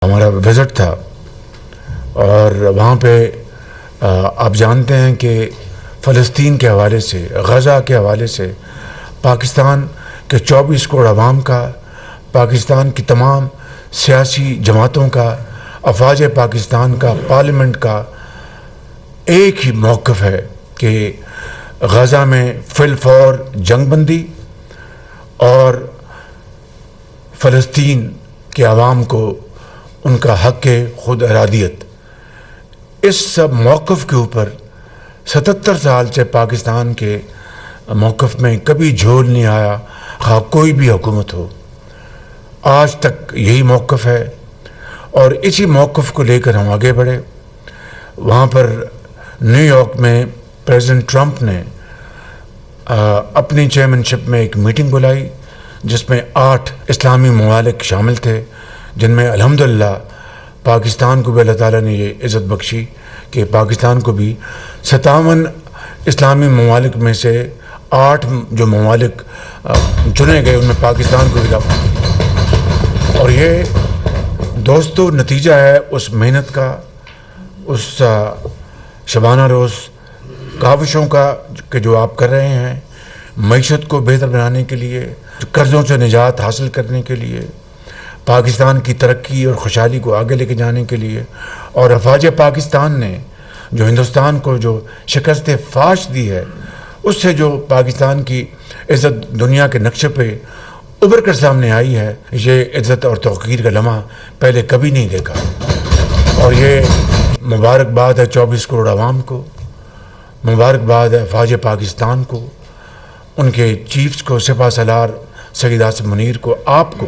ہمارا وزٹ تھا اور وہاں پہ آپ جانتے ہیں کہ فلسطین کے حوالے سے، غزہ کے حوالے سے پاکستان کے 24 کروڑ عوام کا، پاکستان کی تمام سیاسی جماعتوں کا، افواج پاکستان کا، پارلیمنٹ کا ایک ہی موقف ہے کہ غزہ میں فی الفور جنگ بندی اور فلسطین کے عوام کو ان کا حق خود ارادیت۔ اس سب موقف کے اوپر 77 سال سے پاکستان کے موقف میں کبھی جھول نہیں آیا، خواہ کوئی بھی حکومت ہو۔ آج تک یہی موقف ہے اور اسی موقف کو لے کر ہم آگے بڑھے۔ وہاں پر نیو یارک میں پریزیڈنٹ ٹرمپ نے اپنی چیئرمین شپ میں ایک میٹنگ بلائی جس میں 8 اسلامی ممالک شامل تھے، جن میں الحمدللہ پاکستان کو بھی اللہ تعالیٰ نے یہ عزت بخشی کہ پاکستان کو بھی 57 اسلامی ممالک میں سے 8 جو ممالک چنے گئے ان میں پاکستان کو بھی داخل۔ اور یہ دوستو نتیجہ ہے اس محنت کا، اس شبانہ روز کاوشوں کا کہ جو آپ کر رہے ہیں معیشت کو بہتر بنانے کے لیے، قرضوں سے نجات حاصل کرنے کے لیے، پاکستان کی ترقی اور خوشحالی کو آگے لے کے جانے کے لیے۔ اور افواج پاکستان نے جو ہندوستان کو جو شکست فاش دی ہے، اس سے جو پاکستان کی عزت دنیا کے نقشے پہ ابھر کر سامنے آئی ہے، یہ عزت اور توقیر کا لمحہ پہلے کبھی نہیں دیکھا۔ اور یہ مبارکباد ہے 24 کروڑ عوام کو، مبارکباد ہے افواج پاکستان کو، ان کے چیفز کو، سپہ سالار سید آصف منیر کو، آپ کو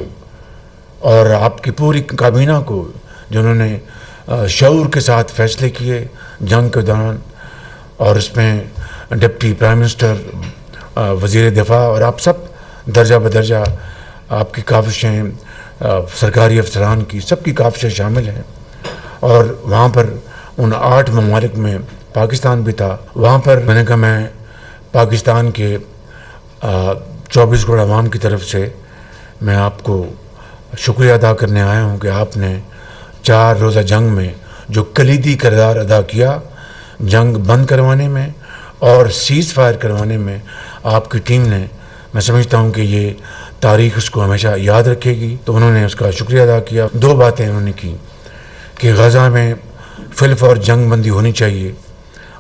اور آپ کی پوری کابینہ کو، جنہوں نے شعور کے ساتھ فیصلے کیے جنگ کے دوران، اور اس میں ڈپٹی پرائم منسٹر، وزیر دفاع اور آپ سب درجہ بدرجہ آپ کی کاوشیں، سرکاری افسران کی سب کی کاوشیں شامل ہیں۔ اور وہاں پر ان 8 ممالک میں پاکستان بھی تھا۔ وہاں پر میں نے کہا میں پاکستان کے 24 کروڑ عوام کی طرف سے میں آپ کو شکریہ ادا کرنے آیا ہوں کہ آپ نے 4 روزہ جنگ میں جو کلیدی کردار ادا کیا، جنگ بند کروانے میں اور سیز فائر کروانے میں آپ کی ٹیم نے، میں سمجھتا ہوں کہ یہ تاریخ اس کو ہمیشہ یاد رکھے گی۔ تو انہوں نے اس کا شکریہ ادا کیا۔ 2 باتیں انہوں نے کی کہ غزہ میں فی الفور جنگ بندی ہونی چاہیے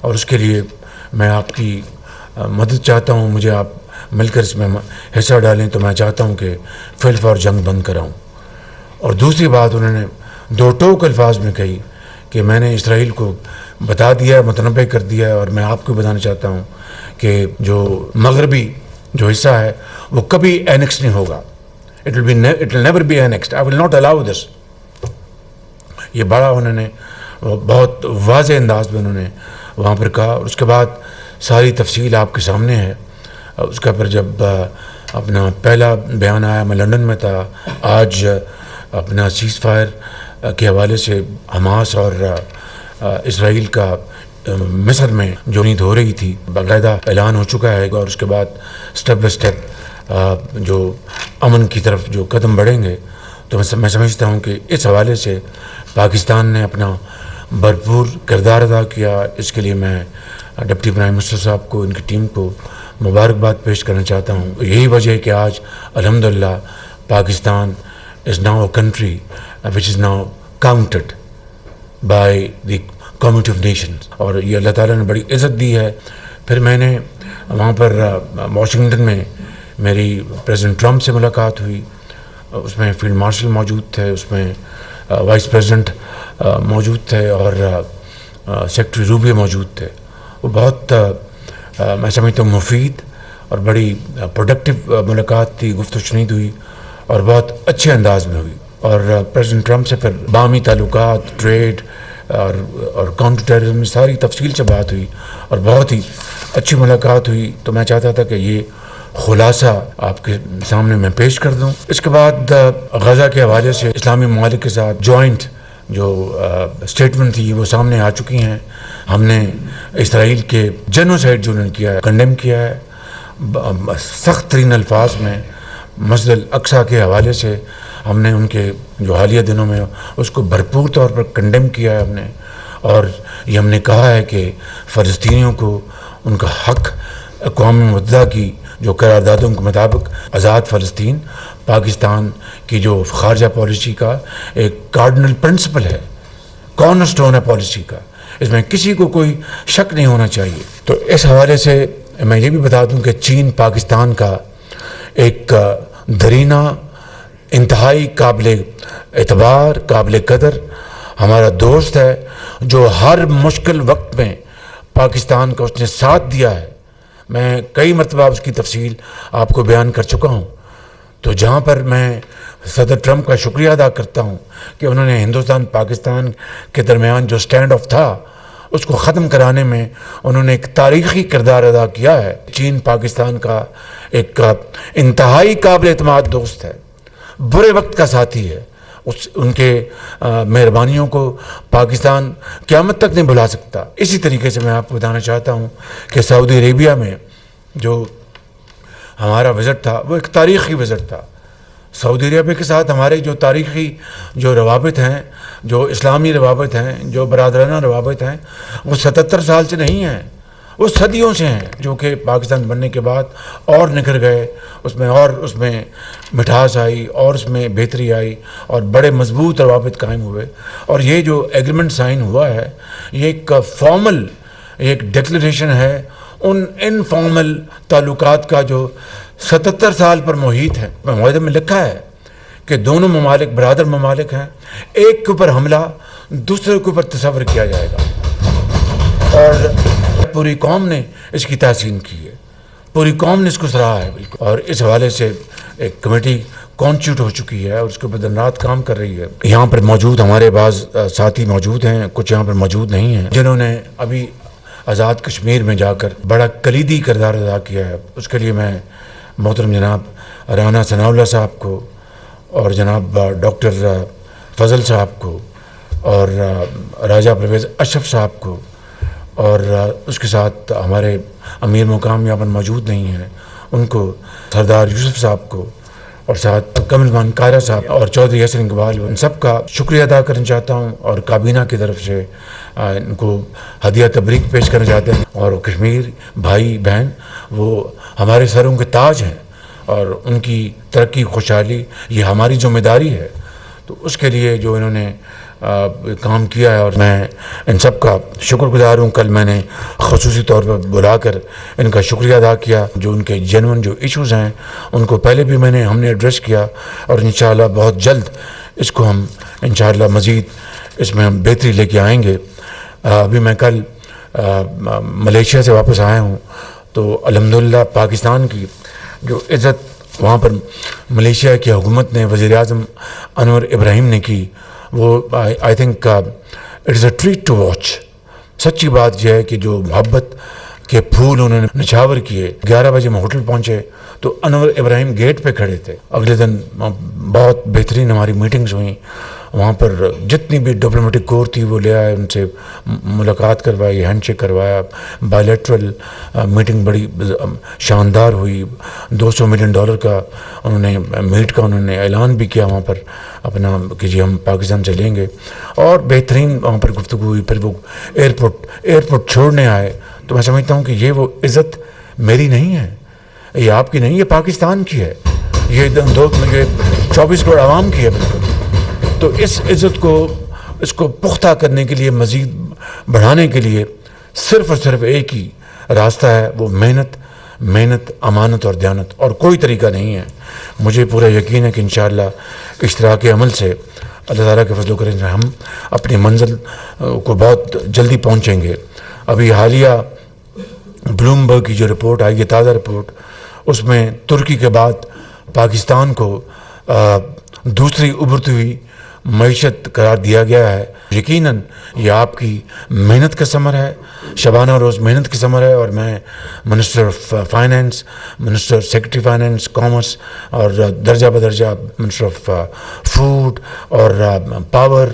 اور اس کے لیے میں آپ کی مدد چاہتا ہوں، مجھے آپ مل کر اس میں حصہ ڈالیں، تو میں چاہتا ہوں کہ فی الفور جنگ بند کراؤں۔ اور دوسری بات انہوں نے 2 ٹوک الفاظ میں کہی کہ میں نے اسرائیل کو بتا دیا ہے، متنبع کر دیا ہے، اور میں آپ کو بتانا چاہتا ہوں کہ جو مغربی جو حصہ ہے وہ کبھی اینکس نہیں ہوگا۔ It will never be annexed. I will not allow this۔ یہ بڑا انہوں نے بہت واضح انداز میں انہوں نے وہاں پر کہا، اور اس کے بعد ساری تفصیل آپ کے سامنے ہے۔ اس کا پھر جب اپنا پہلا بیان آیا، میں لندن میں تھا، آج اپنا سیز فائر کے حوالے سے حماس اور اسرائیل کا مصر میں جو نیند ہو رہی تھی باقاعدہ اعلان ہو چکا ہے، اور اس کے بعد سٹیپ بائی سٹیپ جو امن کی طرف جو قدم بڑھیں گے۔ تو میں سمجھتا ہوں کہ اس حوالے سے پاکستان نے اپنا بھرپور کردار ادا کیا۔ اس کے لیے میں ڈپٹی پرائم منسٹر صاحب کو، ان کی ٹیم کو مبارکباد پیش کرنا چاہتا ہوں۔ یہی وجہ ہے کہ آج الحمدللہ Pakistan is now a country which is now counted by the community of nations، اور یہ اللہ تعالیٰ نے بڑی عزت دی ہے۔ پھر میں نے وہاں پر واشنگٹن میں میری پریزیڈنٹ ٹرمپ سے ملاقات ہوئی، اس میں فیلڈ مارشل موجود تھے، اس میں وائس پریزیڈنٹ موجود تھے اور سیکرٹری روبیو موجود تھے۔ وہ بہت میں سمجھتا ہوں مفید اور بڑی پروڈکٹیو ملاقات تھی، گفت و شنید ہوئی اور بہت اچھے انداز میں ہوئی۔ اور پریزیڈنٹ ٹرمپ سے پھر باہمی تعلقات، ٹریڈ اور کاؤنٹر ٹیررزم میں ساری تفصیل سے بات ہوئی اور بہت ہی اچھی ملاقات ہوئی۔ تو میں چاہتا تھا کہ یہ خلاصہ آپ کے سامنے میں پیش کر دوں۔ اس کے بعد غزہ کے حوالے سے اسلامی ممالک کے ساتھ جوائنٹ جو اسٹیٹمنٹ تھی وہ سامنے آ چکی ہیں۔ ہم نے اسرائیل کے جینوسائیڈ جو انہوں نے کیا ہے کنڈیم کیا ہے سخت ترین الفاظ میں۔ مسجد الاقصیٰ کے حوالے سے ہم نے ان کے جو حالیہ دنوں میں اس کو بھرپور طور پر کنڈیم کیا ہے ہم نے، اور یہ ہم نے کہا ہے کہ فلسطینیوں کو ان کا حق اقوام متحدہ کی جو قراردادوں کے مطابق آزاد فلسطین پاکستان کی جو خارجہ پالیسی کا ایک کارڈنل پرنسپل ہے، کارنر سٹون ہے پالیسی کا، اس میں کسی کو کوئی شک نہیں ہونا چاہیے۔ تو اس حوالے سے میں یہ بھی بتا دوں کہ چین پاکستان کا ایک درینہ، انتہائی قابل اعتبار، قابل قدر ہمارا دوست ہے، جو ہر مشکل وقت میں پاکستان کا اس نے ساتھ دیا ہے۔ میں کئی مرتبہ اس کی تفصیل آپ کو بیان کر چکا ہوں۔ تو جہاں پر میں صدر ٹرمپ کا شکریہ ادا کرتا ہوں کہ انہوں نے ہندوستان پاکستان کے درمیان جو سٹینڈ آف تھا اس کو ختم کرانے میں انہوں نے ایک تاریخی کردار ادا کیا ہے۔ چین پاکستان کا ایک انتہائی قابل اعتماد دوست ہے، برے وقت کا ساتھی ہے۔ ان کے مہربانیوں کو پاکستان قیامت تک نہیں بھلا سکتا۔ اسی طریقے سے میں آپ کو بتانا چاہتا ہوں کہ سعودی عربیہ میں جو ہمارا وزٹ تھا وہ ایک تاریخی وزٹ تھا۔ سعودی عربیہ کے ساتھ ہمارے جو تاریخی جو روابط ہیں، جو اسلامی روابط ہیں، جو برادرانہ روابط ہیں، وہ 77 سال سے نہیں ہیں، وہ صدیوں سے ہیں، جو کہ پاکستان بننے کے بعد اور نکھر گئے، اس میں مٹھاس آئی اور اس میں بہتری آئی اور بڑے مضبوط روابط قائم ہوئے۔ اور یہ جو ایگریمنٹ سائن ہوا ہے یہ ایک فارمل ایک ڈکلریشن ہے ان انفارمل تعلقات کا جو 77 سال پر محیط ہے۔ معاہدے میں لکھا ہے کہ دونوں ممالک برادر ممالک ہیں، ایک کے اوپر حملہ دوسرے کے اوپر تصور کیا جائے گا، اور پوری قوم نے اس کی تحسین کی ہے، پوری قوم نے اس کو سراہا ہے بالکل۔ اور اس حوالے سے ایک کمیٹی کانسٹیٹیوٹ ہو چکی ہے اور اس کے اوپر دن رات کام کر رہی ہے۔ یہاں پر موجود ہمارے بعض ساتھی موجود ہیں، کچھ یہاں پر موجود نہیں ہیں، جنہوں نے ابھی آزاد کشمیر میں جا کر بڑا کلیدی کردار ادا کیا ہے۔ اس کے لیے میں محترم جناب رانا ثناء اللہ صاحب کو اور جناب ڈاکٹر فضل صاحب کو اور راجہ پرویز اشرف صاحب کو اور اس کے ساتھ ہمارے امیر مقام یہاں پر موجود نہیں ہیں ان کو، سردار یوسف صاحب کو اور ساتھ کمل مان کائرہ صاحب اور چودھری حسن اقبال، ان سب کا شکریہ ادا کرنا چاہتا ہوں اور کابینہ کی طرف سے ان کو ہدیہ تبریک پیش کرنا چاہتے ہیں۔ اور کشمیر بھائی بہن وہ ہمارے سروں کے تاج ہیں اور ان کی ترقی خوشحالی یہ ہماری ذمہ داری ہے۔ تو اس کے لیے جو انہوں نے کام کیا ہے اور میں ان سب کا شکر گزار ہوں۔ کل میں نے خصوصی طور پر بلا کر ان کا شکریہ ادا کیا، جو ان کے جینون جو ایشوز ہیں ان کو پہلے بھی ہم نے ایڈریس کیا، اور انشاءاللہ بہت جلد اس کو ہم انشاءاللہ مزید اس میں ہم بہتری لے کے آئیں گے۔ ابھی میں کل ملیشیا سے واپس آیا ہوں تو الحمدللہ پاکستان کی جو عزت وہاں پر ملیشیا کی حکومت نے وزیر اعظم انور ابراہیم نے کی، وہ I think it is a treat to watch. سچی بات یہ ہے کہ جو محبت کے پھول انہوں نے نچھاور کیے۔ 11 بجے میں ہوٹل پہنچے تو انور ابراہیم گیٹ پہ کھڑے تھے۔ اگلے دن بہت بہترین ہماری میٹنگز ہوئیں، وہاں پر جتنی بھی ڈپلومیٹک کور تھی وہ لے آئے، ان سے ملاقات کروائی، ہینڈ شیک کروایا، بائیلیٹرل میٹنگ بڑی شاندار ہوئی۔ $200 ملین کا انہوں نے میٹ کا انہوں نے اعلان بھی کیا وہاں پر اپنا کہ جی ہم پاکستان سے لیں گے، اور بہترین وہاں پر گفتگو ہوئی۔ پھر وہ ایئرپورٹ چھوڑنے آئے تو میں سمجھتا ہوں کہ یہ وہ عزت میری نہیں ہے، یہ آپ کی نہیں، یہ پاکستان کی ہے، یہ 24 کروڑ عوام کی ہے بالکل۔ تو اس عزت کو اس کو پختہ کرنے کے لیے، مزید بڑھانے کے لیے صرف اور صرف ایک ہی راستہ ہے، وہ محنت، امانت اور دیانت، اور کوئی طریقہ نہیں ہے۔ مجھے پورا یقین ہے کہ انشاءاللہ اشتراک عمل سے اللہ تعالیٰ کے فضل و کرم سے ہم اپنی منزل کو بہت جلدی پہنچیں گے۔ ابھی حالیہ بلومبرگ کی جو رپورٹ آئی ہے، تازہ رپورٹ، اس میں ترکی کے بعد پاکستان کو دوسری ابھرتی ہوئی معیشت قرار دیا گیا ہے، یقیناً یہ آپ کی محنت کا ثمر ہے، شبانہ روز محنت کی ثمر ہے، اور میں minister of finance, minister secretary finance, commerce, اور درجہ بدرجہ منسٹر آف فوڈ اور پاور،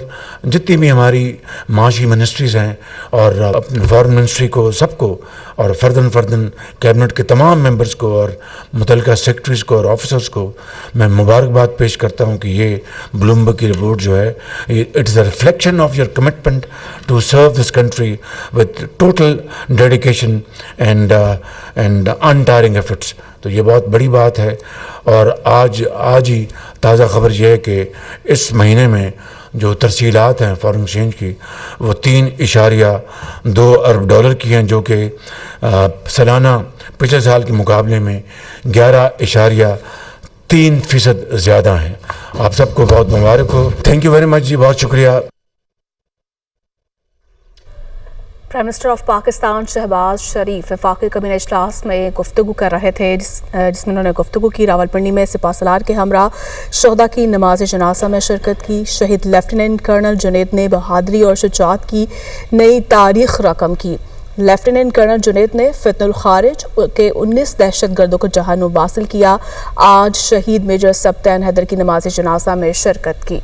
جتنی بھی ہماری معاشی منسٹریز ہیں، اور اپنے فارن منسٹری کو، سب کو، اور فردن کیبنٹ کے تمام ممبرز کو اور متعلقہ سیکرٹریز کو اور آفیسرز کو میں مبارکباد پیش کرتا ہوں کہ یہ بلومبرگ کی رپورٹ جو ہے، it is a reflection of your commitment to serve this country with total dedication and untiring efforts. تو یہ بہت بڑی بات ہے. اور آج ہی تازہ خبر یہ ہے کہ اس مہینے میں جو ترسیلات ہیں فارن ایکسچینج کی، وہ $3.2 ارب کی ہیں، جو کہ سالانہ پچھلے سال کے مقابلے میں 11.3% زیادہ ہیں. آپ سب کو بہت مبارک ہو. تھینک یو ویری مچ جی، بہت شکریہ. Prime minister of Pakistan Shehbaz Sharif وفاقی کابینہ اجلاس میں گفتگو کر رہے تھے، جس میں انہوں نے گفتگو کی راولپنڈی میں سپہ سالار کے ہمراہ شہداء کی نماز جنازہ میں شرکت کی. شہید لیفٹیننٹ کرنل جنید نے بہادری اور شجاعت کی نئی تاریخ رقم کی. لیفٹیننٹ کرنل جنید نے فتن الخارج کے 19 دہشت گردوں کو جہنم حاصل کیا. آج شہید میجر سبطین حیدر کی نماز جنازہ میں شرکت کی.